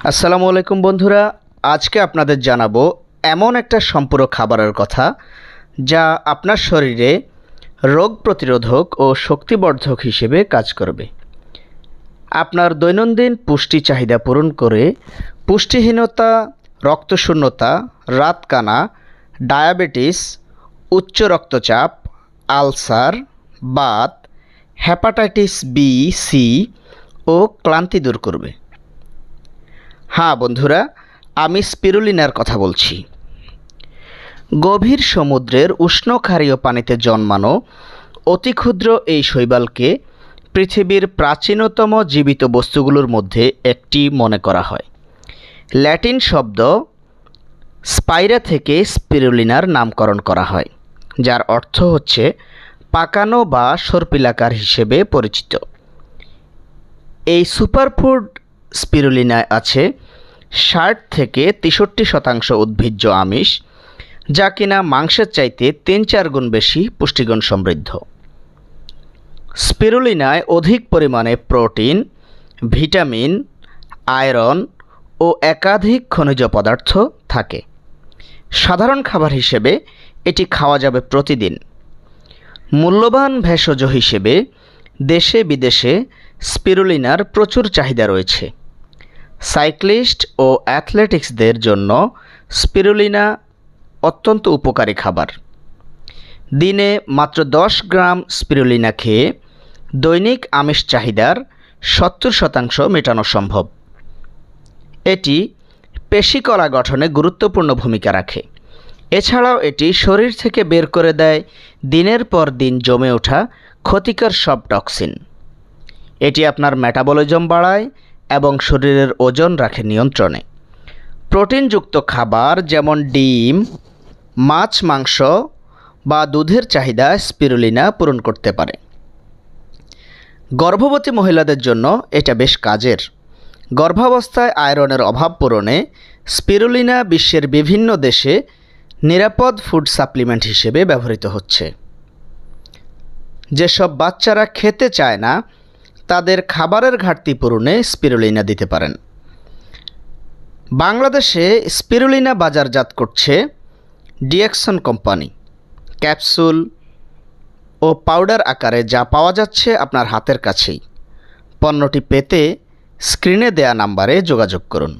আসসালামু আলাইকুম বন্ধুরা, আজকে আপনাদের জানাবো এমন একটা সম্পূরক খাবারের কথা যা আপনার শরীরে রোগ প্রতিরোধক ও শক্তিবর্ধক হিসেবে কাজ করবে। আপনার দৈনন্দিন পুষ্টি চাহিদা পূরণ করে পুষ্টিহীনতা, রক্তশূন্যতা, রাতকানা, ডায়াবেটিস, উচ্চ রক্তচাপ, ulcer, Baat, hepatitis B, C ও ক্লান্তি দূর করবে। হ্যাঁ বন্ধুরা, আমি স্পিরুলিনার কথা বলছি। গভীর সমুদ্রের উষ্ণ ক্ষারীয় পানিতে জন্মানো অতি ক্ষুদ্র এই শৈবালকে পৃথিবীর প্রাচীনতম জীবিত বস্তুগুলোর মধ্যে একটি মনে করা হয়। ল্যাটিন শব্দ স্পাইরা থেকে স্পিরুলিনার নামকরণ করা হয়, যার অর্থ হচ্ছে পাকানো বা সর্পিলাকার হিসেবে পরিচিত। এই সুপারফুড স্পিরুলিনায় আছে ৬০ থেকে ৬৩% উদ্ভিজ্জ আমিষ, যা কিনা মাংসের চাইতে ৩-৪ গুণ বেশি পুষ্টিগুণ সমৃদ্ধ। স্পিরুলিনায় অধিক পরিমাণে প্রোটিন, ভিটামিন, আয়রন ও একাধিক খনিজ পদার্থ থাকে। সাধারণ খাবার হিসেবে এটি খাওয়া যাবে প্রতিদিন। মূল্যবান ভেষজ হিসেবে দেশে বিদেশে স্পিরুলিনার প্রচুর চাহিদা রয়েছে। সাইক্লিস্ট ও অ্যাথলেটিক্সদের জন্য স্পিরুলিনা অত্যন্ত উপকারী খাবার। দিনে মাত্র ১০ গ্রাম স্পিরুলিনা খেয়ে দৈনিক আমিষ চাহিদার ৭০% মেটানো সম্ভব। এটি পেশিকলা গঠনে গুরুত্বপূর্ণ ভূমিকা রাখে। এছাড়াও এটি শরীর থেকে বের করে দেয় দিনের পর দিন জমে ওঠা ক্ষতিকর সব টক্সিন। এটি আপনার মেটাবলিজম বাড়ায় এবং শরীরের ওজন রাখে নিয়ন্ত্রণে। প্রোটিনযুক্ত খাবার যেমন ডিম, মাছ, মাংস বা দুধের চাহিদা স্পিরুলিনা পূরণ করতে পারে। গর্ভবতী মহিলাদের জন্য এটা বেশ কাজের। গর্ভাবস্থায় আয়রনের অভাব পূরণে স্পিরুলিনা বিশ্বের বিভিন্ন দেশে নিরাপদ ফুড সাপ্লিমেন্ট হিসেবে ব্যবহৃত হচ্ছে। যেসব বাচ্চারা খেতে চায় না তাদের খাবারের ঘাটতি পূরণে স্পিরুলিনা দিতে পারেন। বাংলাদেশে স্পিরুলিনা বাজারজাত করছে ডিএক্সন কোম্পানি। ক্যাপসুল ও পাউডার আকারে যা পাওয়া যাচ্ছে আপনার হাতের কাছেই। পণ্যটি পেতে স্ক্রিনে দেয়া নাম্বারে যোগাযোগ করুন।